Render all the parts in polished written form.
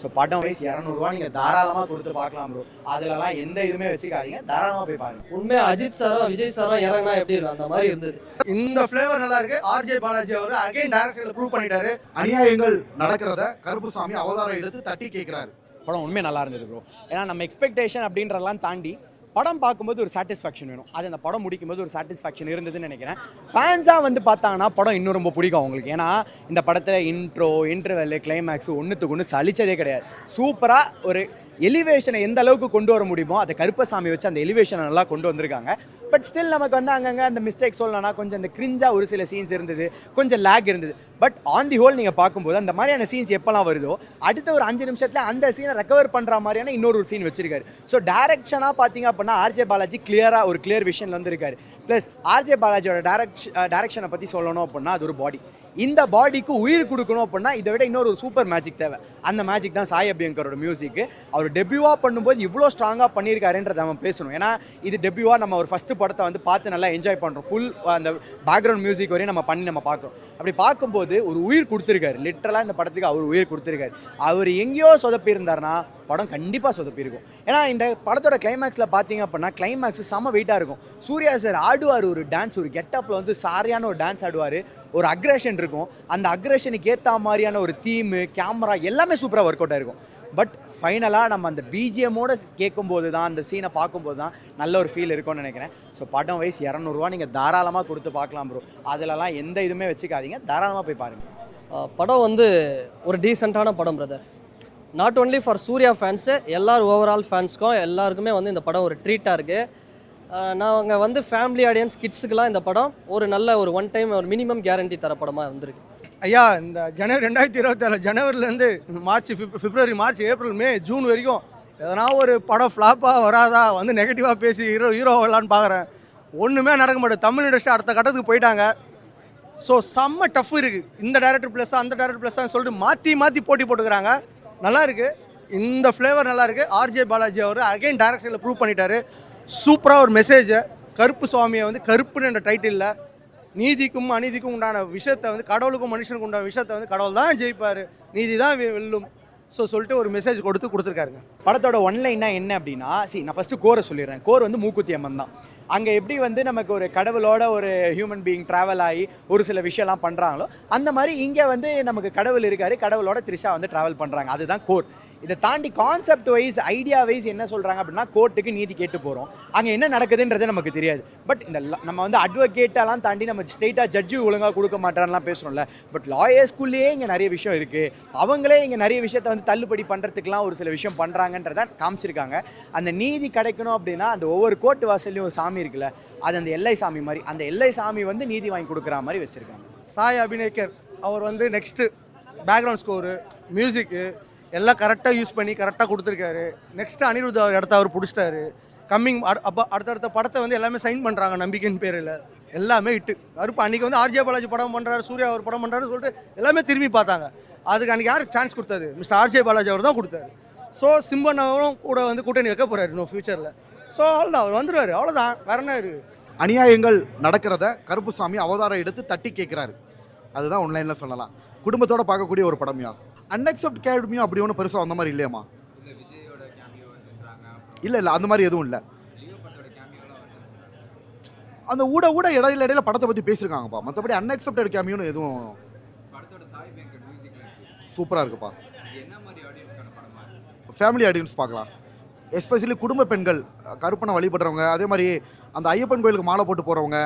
So படம் வயசு 200 நீங்கள் தாராளமாக கொடுத்து பார்க்கலாம் ப்ரோ. அதுலலாம் எந்த இதுவுமே வச்சுக்காதீங்க, தாராளமாக போய் பாருங்க. உண்மையாக அஜித் சாரும் விஜய் சாரும் இறங்கினா எப்படி இருக்கும் அந்த மாதிரி இருந்தது. இந்த ஃப்ளேவர் நல்லா இருக்கு. ஆர்ஜே பாலாஜி அவர் அகைன் டைரக்ஷன்ல ப்ரூவ் பண்ணிட்டாரு. அநியாயங்கள் நடக்கிறத கருப்புசாமி அவதாரம் எடுத்து தட்டி கேட்கிறாரு. படம் உண்மையாக நல்லா இருந்தது ப்ரோ. ஏன்னா நம்ம எக்ஸ்பெக்டேஷன் அப்படின்றதெல்லாம் தாண்டி படம் பார்க்கும்போது ஒரு சாட்டிஸ்ஃபேக்ஷன் வேணும். அது அந்த படம் முடிக்கும்போது ஒரு சாட்டிஸ்ஃபேக்ஷன் இருந்ததுன்னு நினைக்கிறேன். ஃபேன்ஸாக வந்து பார்த்தாங்கன்னா படம் இன்னும் ரொம்ப பிடிக்கும் அவங்களுக்கு. ஏன்னா இந்த படத்தில் இன்ட்ரவெல் கிளைமேக்ஸ் ஒன்றுத்துக்கு ஒன்று சலிச்சதே கிடையாது. சூப்பராக ஒரு எலிவேஷனை எந்த அளவுக்கு கொண்டு வர முடியுமோ அதை கருப்பசாமி வச்சு அந்த எலிவேஷனை நல்லா கொண்டு வந்திருக்காங்க. பட் ஸ்டில் நமக்கு வந்து அங்கங்கே அந்த மிஸ்டேக் சொல்லணும்னா கொஞ்சம் அந்த கிரிஞ்சாக ஒரு சில சீன்ஸ் இருந்தது, கொஞ்சம் லேக் இருந்தது. பட் ஆன் தி ஹோல் நீங்கள் பார்க்கும்போது அந்த மாதிரியான சீன்ஸ் எப்போல்லாம் வருதோ அடுத்த ஒரு 5 நிமிஷத்தில் அந்த சீனை ரெக்கவர் பண்ணுற மாதிரியான இன்னொரு சீன் வச்சிருக்காரு. ஸோ டேரக்ஷனாக பார்த்தீங்க அப்படின்னா ஆர்ஜே பாலாஜி கிளியராக ஒரு கிளியர் விஷனில் வந்துருக்காரு. ப்ளஸ் ஆர்ஜே பாலாஜியோட டேரக்ஷனை பற்றி சொல்லணும் அப்படின்னா அது ஒரு பாடி. இந்த பாடிக்கு உயிர் கொடுக்கணும் அப்படின்னா இதை விட இன்னொரு ஒரு சூப்பர் மேஜிக் தேவை. அந்த மேஜிக் தான் சாய் அபியங்கரோட மியூசிக்கு. அவர் டெபியூவாக பண்ணும்போது இவ்வளோ ஸ்ட்ராங்காக பண்ணியிருக்காருன்றதை நம்ம பேசணும். ஏன்னா இது டெபியூவாக நம்ம ஒரு ஃபஸ்ட்டு படத்தை வந்து பார்த்து நல்லா என்ஜாய் பண்ணுறோம். ஃபுல் அந்த பேக்ரவுண்ட் மியூசிக் வரையும் நம்ம பார்க்குறோம். அப்படி பார்க்கும்போது ஒரு உயிர் கொடுத்துருக்காரு. லிட்டரலாக இந்த படத்துக்கு அவர் உயிர் கொடுத்துருக்காரு. அவர் எங்கேயோ சொதப்பி இருந்தார்னா படம் கண்டிப்பாக சொதப்பிருக்கும். ஏன்னா இந்த படத்தோட கிளைமேக்ஸில் பார்த்தீங்க அப்படின்னா கிளைமேக்ஸ் செம்ம வெயிட்டாக இருக்கும். சூர்யா சார் ஆடுவார் ஒரு டான்ஸ், ஒரு கெட்டப்பில் வந்து சாரியான ஒரு டான்ஸ் ஆடுவார். ஒரு அக்ரெஷன் இருக்கும். அந்த அக்ரெஷனுக்கு ஏற்ற மாதிரியான ஒரு தீமு, கேமரா எல்லாமே சூப்பராக ஒர்க் அவுட் ஆகிருக்கும். பட் ஃபைனலாக நம்ம அந்த பிஜிஎம்மோடு கேட்கும்போது தான், அந்த சீனை பார்க்கும்போது தான் நல்ல ஒரு ஃபீல் இருக்கும்னு நினைக்கிறேன். ஸோ படம் வயசு 200 நீங்கள் தாராளமாக கொடுத்து பார்க்கலாம் ப்ரோ. அதிலலாம் எந்த இதுவுமே வச்சுக்காதீங்க, தாராளமாக போய் பாருங்கள். படம் வந்து ஒரு டீசெண்டான படம் brother. Not only for Suriya fans, எல்லாரும் ஓவரால் ஃபேன்ஸ்க்கும் எல்லாருக்குமே வந்து இந்த படம் ஒரு ட்ரீட்டாக இருக்குது. நாங்கள் வந்து ஃபேமிலி ஆடியன்ஸ் கிட்ஸுக்கெலாம் இந்த படம் ஒரு நல்ல ஒரு ஒன் டைம் ஒரு மினிமம் கேரண்டி தர படமாக வந்திருக்கு. ஐயா, இந்த ஜனவரி 2027 ஜனவரிலேருந்து பிப்ரவரி, மார்ச், ஏப்ரல், மே, ஜூன் வரைக்கும் எதனா ஒரு படம் ஃப்ளாப்பாக வராதா வந்து நெகட்டிவாக பேசி ஹீரோ வரலான்னு பார்க்குறேன். ஒன்றுமே நடக்க மாட்டேது. தமிழ் இண்டஸ்ட்ரி அடுத்த கட்டத்துக்கு போயிட்டாங்க. ஸோ செம்ம டஃப் இருக்குது. இந்த டேரக்டர் ப்ளஸ்ஸாக அந்த டேரக்டர் ப்ளஸ்ஸான்னு சொல்லிட்டு மாற்றி போட்டி போட்டுக்கிறாங்க. நல்லா இருக்குது. இந்த ஃப்ளேவர் நல்லா இருக்குது. ஆர்ஜே பாலாஜி அவர் அகைன் டைரக்ஷனில் ப்ரூவ் பண்ணிட்டாரு. சூப்பராக ஒரு மெசேஜை கருப்பு சுவாமியை வந்து கருப்புன்னு என்ற டைட்டிலில் நீதிக்கும் அநீதிக்கும் உண்டான விஷயத்தை வந்து கடவுளுக்கும் மனுஷனுக்கு உண்டான விஷயத்தை வந்து கடவுள் தான் ஜெயிப்பார், நீதி தான் வெல்லும் சொல்லிட்டு ஒரு மெசேஜ் கொடுத்துருக்காருங்க. படத்தோட ஒன்லைன்னா என்ன அப்படின்னா, நான் ஃபஸ்ட்டு கோரை சொல்லிடுறேன். கோர் வந்து மூக்குத்தி அம்மன் தான். அங்கே எப்படி வந்து நமக்கு ஒரு கடவுளோட ஒரு ஹியூமன் பீயிங் ட்ராவல் ஆகி ஒரு சில விஷயம்லாம் பண்ணுறாங்களோ அந்த மாதிரி இங்கே வந்து நமக்கு கடவுள் இருக்கார், கடவுளோட த்ரிஷா வந்து ட்ராவல் பண்ணுறாங்க. அதுதான் கோர். இதை தாண்டி கான்செப்ட் வைஸ், ஐடியா வைஸ் என்ன சொல்கிறாங்க அப்படின்னா, கோர்ட்டுக்கு நீதி கேட்டு போகிறோம், அங்கே என்ன நடக்குதுன்றது நமக்கு தெரியாது. பட் இந்த நம்ம வந்து அட்வொகேட்டெல்லாம் தாண்டி நம்ம ஸ்ட்ரெயிட்டாக ஜட்ஜு ஒழுங்காக கொடுக்க மாட்டான்லாம் பேசுகிறோம்ல. பட் லாயர்ஸ்குள்ளேயே இங்கே நிறைய விஷயம் இருக்குது. அவங்களே இங்கே நிறைய விஷயத்தை வந்து தள்ளுபடி பண்ணுறதுக்குலாம் ஒரு சில விஷயம் பண்ணுறாங்கன்றதை காமிச்சிருக்காங்க. அந்த நீதி கிடைக்கணும் அப்படின்னா அந்த ஒவ்வொரு கோர்ட்டு வாசல்லையும் ஒரு சாமி இருக்குல்ல, அது அந்த எல்லை சாமி மாதிரி. அந்த எல்லை சாமி வந்து நீதி வாங்கி கொடுக்குற மாதிரி வச்சுருக்காங்க. சாய் அபிநேக்கர் அவர் வந்து நெக்ஸ்ட்டு பேக்ரவுண்ட் ஸ்கோரு, மியூசிக்கு எல்லாம் கரெக்டாக யூஸ் பண்ணி கரெக்டாக கொடுத்துருக்காரு. நெக்ஸ்ட்டு அனிருத் இடத்த அவர் பிடிச்சிட்டாரு. அடுத்தடுத்த படத்தை வந்து எல்லாமே சைன் பண்ணுறாங்க நம்பிக்கையின் பேரில். எல்லாமே இட்டு கருப்பு அன்றைக்கி வந்து ஆர்ஜே பாலாஜி படம் பண்ணுறாரு, சூர்யா அவர் படம் பண்ணுறாருன்னு சொல்லிட்டு எல்லாமே திரும்பி பார்த்தாங்க. அதுக்கு அன்றைக்கி யாருக்கு சான்ஸ் கொடுத்தது? மிஸ்டர் ஆர்ஜே பாலாஜி அவர் தான் கொடுத்தாரு. ஸோ சிம்பன் அவரும் கூட வந்து கூட்டணி வைக்க போகிறாரு இன்னும் ஃபியூச்சரில். ஸோ அவ்வளோதான், அவர் வந்துடுவார். அவ்வளோதான், வேற என்ன இருக்குது? அநியாயங்கள் நடக்கிறத கருப்புசாமி அவதாரம் எடுத்து தட்டி கேட்குறாரு. அதுதான் ஆன்லைனில் சொல்லலாம். குடும்பத்தோடு பார்க்கக்கூடிய ஒரு படம்யா. அன்எக்செப்ட் கேட்மியும் அப்படி ஒன்றும் பெருசாக அந்த மாதிரி இல்லையாம்மா? இல்லை அந்த மாதிரி எதுவும் இல்லை. அந்த ஊட இடையில படத்தை பற்றி பேசியிருக்காங்கப்பா. மற்றபடி அன்எக்செப்டட் கேமியோன்னு எதுவும் சூப்பராக இருக்குப்பா. ஃபேமிலி ஆடியன்ஸ் பார்க்கலாம். எஸ்பெஷலி குடும்ப பெண்கள், கருப்பனை வழிபடுறவங்க, அதே மாதிரி அந்த ஐயப்பன் கோயிலுக்கு மாலை போட்டு போகிறவங்க,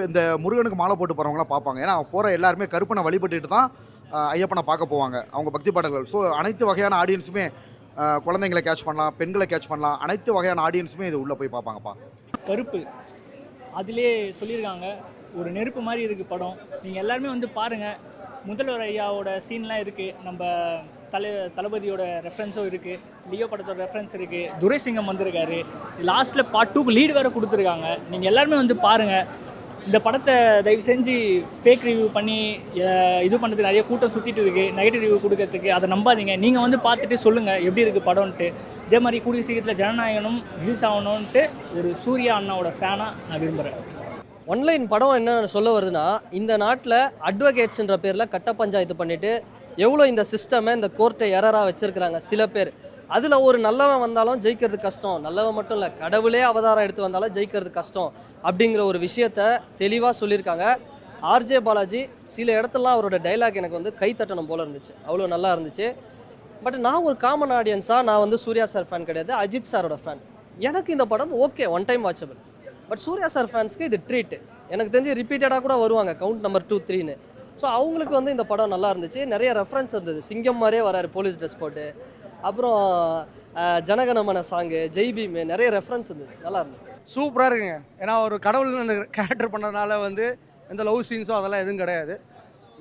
இந்த முருகனுக்கு மாலை போட்டு போகிறவங்களாம் பார்ப்பாங்க. ஏன்னா போகிற எல்லாருமே கருப்பனை வழிபட்டுட்டு தான் ஐயப்பனை பார்க்க போவாங்க, அவங்க பக்தி பாடல்கள். ஸோ அனைத்து வகையான ஆடியன்ஸுமே, குழந்தைங்களை கேட்ச் பண்ணலாம், பெண்களை கேட்ச் பண்ணலாம், அனைத்து வகையான ஆடியன்ஸுமே இது உள்ளே போய் பார்ப்பாங்கப்பா. கருப்பு அதிலே சொல்லியிருக்காங்க, ஒரு நெருப்பு மாதிரி இருக்குது படம். நீங்கள் எல்லாருமே வந்து பாருங்கள். முதல்வர் ஐயாவோட சீன்லாம் இருக்குது, நம்ம தளபதியோட ரெஃபரன்ஸும் இருக்குது, லியோ படத்தோட ரெஃபரன்ஸ் இருக்குது, துரைசிங்கம் வந்திருக்காரு, லாஸ்ட்டில் பார்ட் 2க்கு லீடு வேறு கொடுத்துருக்காங்க. நீங்கள் எல்லாருமே வந்து பாருங்கள். இந்த படத்தை தயவு செஞ்சு ஃபேக் ரிவ்யூ பண்ணி இது பண்ணுறதுக்கு நிறைய கூட்டம் சுற்றிட்டு இருக்குது, நெகட்டிவ் ரிவ்யூ கொடுக்கறதுக்கு. அதை நம்பாதீங்க. நீங்கள் வந்து பார்த்துட்டு சொல்லுங்கள் எப்படி இருக்குது படம்ன்ட்டு. இதே மாதிரி கூடிய சீக்கிரத்தில் ஜனநாயகனும் ரிலீஸ் ஆகணுன்ட்டு ஒரு சூர்யா அண்ணாவோட ஃபேனாக நான் விரும்புகிறேன். ஒன்லைன் படம் என்ன சொல்ல வருதுன்னா, இந்த நாட்டில் அட்வொகேட்ஸ்ன்ற பேரில் கட்ட பஞ்சாயத்து பண்ணிவிட்டு எவ்வளோ இந்த சிஸ்டமை இந்த கோர்ட்டை எரராக வச்சுருக்கிறாங்க சில பேர். அதில் ஒரு நல்லவன் வந்தாலும் ஜெயிக்கிறது கஷ்டம், நல்லவன் மட்டும் இல்லை கடவுளே அவதாரம் எடுத்து வந்தாலும் ஜெயிக்கிறது கஷ்டம் அப்படிங்கிற ஒரு விஷயத்த தெளிவாக சொல்லியிருக்காங்க. ஆர்ஜே பாலாஜி சில இடத்துலலாம் அவரோட டைலாக் எனக்கு வந்து கைத்தட்டணும் போல இருந்துச்சு, அவ்வளோ நல்லா இருந்துச்சு. பட் நான் ஒரு காமன் ஆடியன்ஸாக நான் வந்து சூர்யா சார் ஃபேன் கிடையாது, அஜித் சாரோட ஃபேன். எனக்கு இந்த படம் okay, one time watchable. But Suriya sir ஃபேன்ஸ்க்கு இது ட்ரீட்டு. எனக்கு தெரிஞ்சு ரிப்பீட்டடாக கூட வருவாங்க, கவுண்ட் நம்பர் 2, 3ன்னு. ஸோ அவங்களுக்கு வந்து இந்த படம் நல்லா இருந்துச்சு. நிறைய ரெஃபரன்ஸ் இருந்தது, சிங்கம் மாதிரியே வராரு போலீஸ் ட்ரெஸ் போட்டு. அப்புறம் ஜனகணமன சாங்கு, ஜெய் பீம், நிறைய ரெஃபரன்ஸ் இருந்தது, நல்லா இருந்தது. சூப்பராக இருக்குங்க. ஏன்னா ஒரு கடவுள் அந்த கேரக்டர் பண்ணதுனால வந்து எந்த லவ் சீன்ஸோ அதெல்லாம் எதுவும் கிடையாது.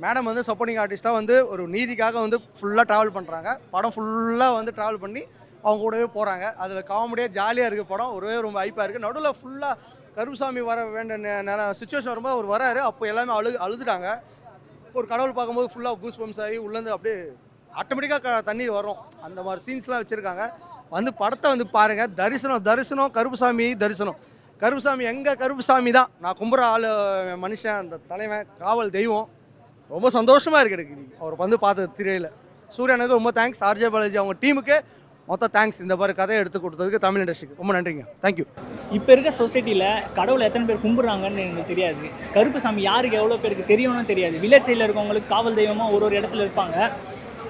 மேடம் வந்து சப்போர்ட்டிங் ஆர்டிஸ்ட்டாக வந்து ஒரு நீதிக்காக வந்து ஃபுல்லாக ட்ராவல் பண்ணுறாங்க. படம் ஃபுல்லாக வந்து ட்ராவல் பண்ணி அவங்க கூடவே போகிறாங்க. அதில் காமெடியாக ஜாலியாக இருக்குது படம், ஒருவே ரொம்ப ஹைப்பாக இருக்குது. நடுவில் ஃபுல்லாக கருப்புசாமி வர வேண்டிய சுச்சுவேஷன் வரும்போது அவர் வராரு, அப்போ எல்லாமே அழுதுட்டாங்க. ஒரு கடவுள் பார்க்கும்போது ஃபுல்லாக கூஸ் பம்ப்ஸ் ஆகி உள்ளேருந்து அப்படியே ஆட்டோமேட்டிக்காக தண்ணீர் வரும். அந்த மாதிரி சீன்ஸ்லாம் வச்சுருக்காங்க. வந்து படத்தை வந்து பாருங்கள். தரிசனம் கருப்புசாமி தரிசனம். கருப்புசாமி எங்கள் கருப்புசாமி தான் நான் கும்புற ஆள், மனுஷன், அந்த தலைவன், காவல் தெய்வம். ரொம்ப சந்தோஷமாக இருக்குது எனக்கு அவர் வந்து பார்த்தது திரையில். சூர்யானுக்கு ரொம்ப தேங்க்ஸ், ஆர்ஜே பாலாஜி அவங்க டீமுக்கு மொத்தம் தேங்க்ஸ். இந்த மாதிரி கதையை எடுத்து கொடுத்ததுக்கு தமிழ் இண்டஸ்ட்ரிக்கு ரொம்ப நன்றிங்க, தேங்க்யூ. இப்போ இருக்க சொசைட்டியில் கடவுளை எத்தனை பேர் கும்பிட்றாங்கன்னு எங்களுக்கு தெரியாது. கருப்புசாமி யாருக்கு எவ்வளோ பேருக்கு தெரியும்னு தெரியாது. வில்லேஜ் சைடில் இருக்கவங்களுக்கு காவல் தெய்வமாக ஒரு இடத்துல இருப்பாங்க.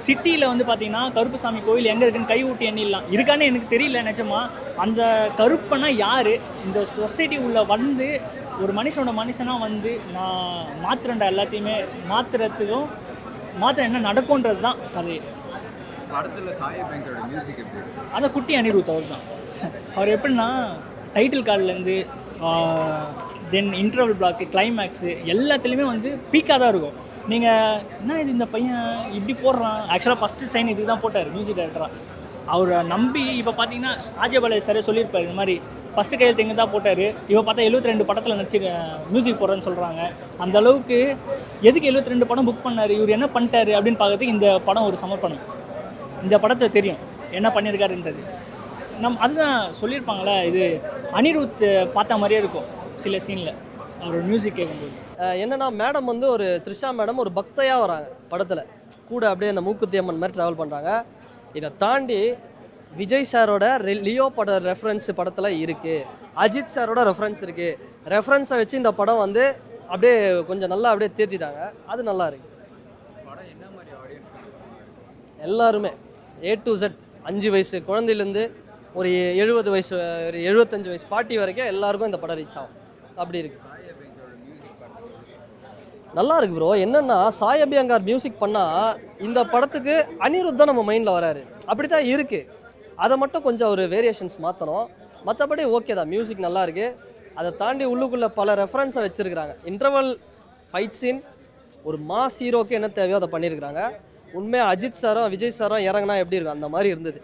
சிட்டியில் வந்து பார்த்தீங்கன்னா கருப்புசாமி கோயில் எங்கே இருக்குன்னு கை ஊட்டி எண்ணிடலாம். இருக்கான்னு எனக்கு தெரியல நிஜமா. அந்த கருப்பனா யார், இந்த சொசைட்டி உள்ள வந்து ஒரு மனுஷனாக வந்து நான் மாற்றுறேன்டா, எல்லாத்தையுமே மாற்றுறதுக்கும் என்ன நடக்கும்ன்றது தான் கதை. அதை குட்டி அனிருத் அவர் தான். அவர் எப்படின்னா டைட்டில் கார்ட்லேருந்து தென் இன்டர்வல் பிளாக்கு, கிளைமேக்ஸு எல்லாத்துலேயுமே வந்து பீக்காக தான் இருக்கும். நீங்கள் என்ன இது இந்த பையன் இப்படி போடுறான். ஆக்சுவலாக ஃபஸ்ட்டு சைன் இதுக்கு தான் போட்டார் மியூசிக் டைரக்டராக. அவரை நம்பி இப்போ பார்த்தீங்கன்னா ஆர்ஜே பாலாஜி சாரே சொல்லியிருப்பார், இந்த மாதிரி ஃபஸ்ட்டு கையெழுத்து எங்கே தான் போட்டார். இப்போ பார்த்தா 72 படத்தில் நடிச்சு மியூசிக் போடுறேன்னு சொல்கிறாங்க. அந்த அளவுக்கு எதுக்கு 72 படம் புக் பண்ணார், இவர் என்ன பண்ணிட்டாரு அப்படின்னு பார்க்கறதுக்கு இந்த படம் ஒரு சமர்ப்பணம். இந்த படத்தை தெரியும் என்ன பண்ணியிருக்காருன்றது. அதுதான் சொல்லியிருப்பாங்களே, இது அனிருத் பார்த்த மாதிரியே இருக்கும் சில சீனில் அவரோட மியூசிக் கேட்கும்போது. என்னன்னா மேடம் வந்து ஒரு த்ரிஷா மேடம் ஒரு பக்தையாக வராங்க படத்தில், கூட அப்படியே அந்த மூக்குத்தி அம்மன் மாதிரி ட்ராவல் பண்ணுறாங்க. இதை தாண்டி விஜய் சாரோட லியோ பட ரெஃபரன்ஸ் படத்தில் இருக்குது, அஜித் சாரோட ரெஃபரன்ஸ் இருக்குது. ரெஃபரன்ஸை வச்சு இந்த படம் வந்து அப்படியே கொஞ்சம் நல்லா அப்படியே தேத்திட்டாங்க, அது நல்லா இருக்கு. எல்லாருமே A to Z, 5 வயசு குழந்தையிலேருந்து ஒரு 70 வயசு, ஒரு 75 வயசு பாட்டி வரைக்கும் எல்லாருக்கும் இந்த படம் ரீச் ஆகும். அப்படி இருக்கு, நல்லா இருக்கு ப்ரோ. என்னன்னா சாய் அபியங்கார் மியூசிக் பண்ணால் இந்த படத்துக்கு அனிருத் தான் நம்ம மைண்டில் வராரு, அப்படி தான் இருக்குது. அதை மட்டும் கொஞ்சம் ஒரு வேரியேஷன்ஸ் மாற்றணும். மற்றபடி ஓகே தான், மியூசிக் நல்லா இருக்குது. அதை தாண்டி உள்ளுக்குள்ளே பல ரெஃபரன்ஸை வச்சுருக்கிறாங்க. இன்டர்வல் ஃபைட் சீன் ஒரு மாஸ் ஹீரோக்கு என்ன தேவையோ அதை பண்ணியிருக்கிறாங்க. உண்மையாக அஜித் சாரும் விஜய் சாரும் இறங்கினா எப்படி இருக்கும் அந்த மாதிரி இருந்தது.